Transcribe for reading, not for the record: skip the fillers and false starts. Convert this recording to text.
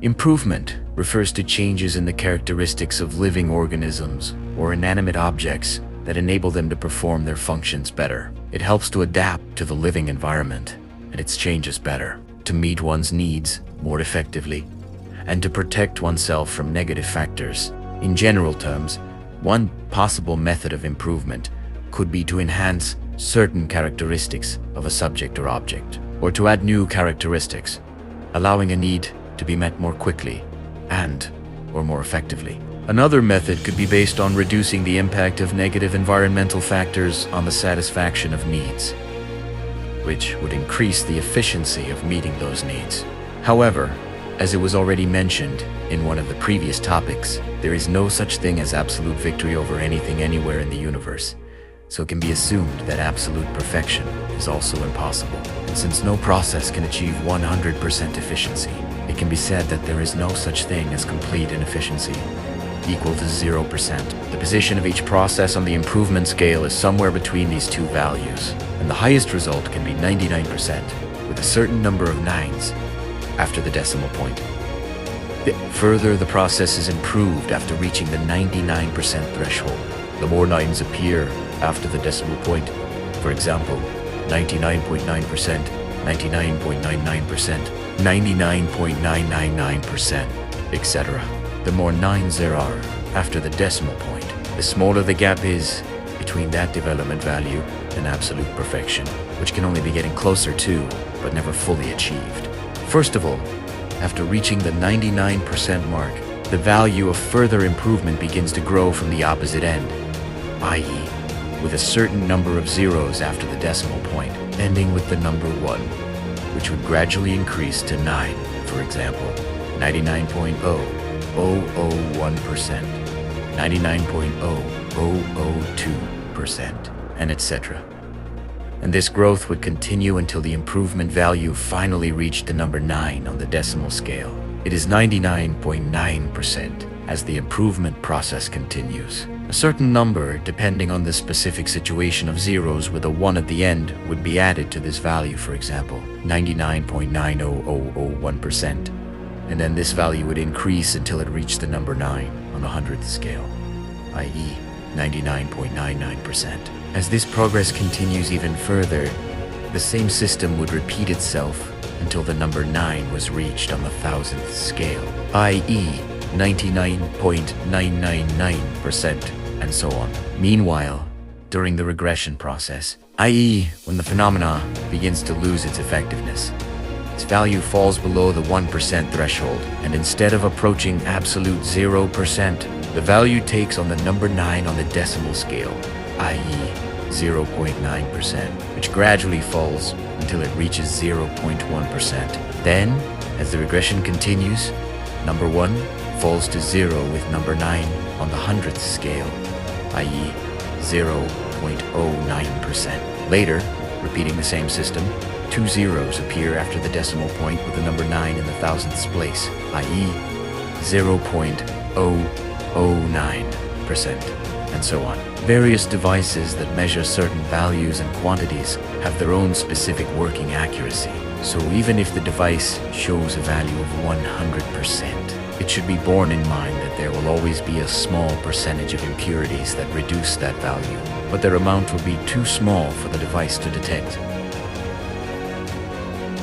Improvement refers to changes in the characteristics of living organisms or inanimate objects that enable them to perform their functions better. It helps to adapt to the living environment and its changes better, to meet one's needs more effectively, and to protect oneself from negative factors. In general terms, one possible method of improvement could be to enhance certain characteristics of a subject or object, or to add new characteristics, allowing a need to be met more quickly or more effectively. Another method could be based on reducing the impact of negative environmental factors on the satisfaction of needs, which would increase the efficiency of meeting those needs. However, as it was already mentioned in one of the previous topics, there is no such thing as absolute victory over anything anywhere in the universe, so it can be assumed that absolute perfection is also impossible. And since no process can achieve 100% efficiency, it can be said that there is no such thing as complete inefficiency equal to 0%. The position of each process on the improvement scale is somewhere between these two values, and the highest result can be 99%, with a certain number of nines after the decimal point. The further the process is improved after reaching the 99% threshold, the more nines appear after the decimal point. For example, 99.9%, 99.99%, 99.999%, etc. The more nines there are after the decimal point, the smaller the gap is between that development value and absolute perfection, which can only be getting closer to, but never fully achieved. First of all, after reaching the 99% mark, the value of further improvement begins to grow from the opposite end, i.e., with a certain number of zeros after the decimal point, ending with the number 1, which would gradually increase to 9, for example, 99.0001%, 99.0002%, and etc. And this growth would continue until the improvement value finally reached the number 9 on the decimal scale. It is 99.9% as the improvement process continues. A certain number, depending on the specific situation of zeros with a 1 at the end, would be added to this value, for example, 99.90001%. And then this value would increase until it reached the number 9 on the 100th scale, i.e. 99.99%. As this progress continues even further, the same system would repeat itself until the number 9 was reached on the 1000th scale, i.e. 99.999%, and so on. Meanwhile, during the regression process, i.e. when the phenomena begins to lose its effectiveness, its value falls below the 1% threshold, and instead of approaching absolute 0%, the value takes on the number 9 on the decimal scale, i.e. 0.9%, which gradually falls until it reaches 0.1%. Then, as the regression continues, number 1 falls to 0 with number 9 on the 100th scale, i.e. 0.09%. Later, repeating the same system, 2 zeros appear after the decimal point with the number 9 in the 1000th place, i.e. 0.009%, and so on. Various devices that measure certain values and quantities have their own specific working accuracy. So even if the device shows a value of 100%, it should be borne in mind that there will always be a small percentage of impurities that reduce that value, but their amount will be too small for the device to detect.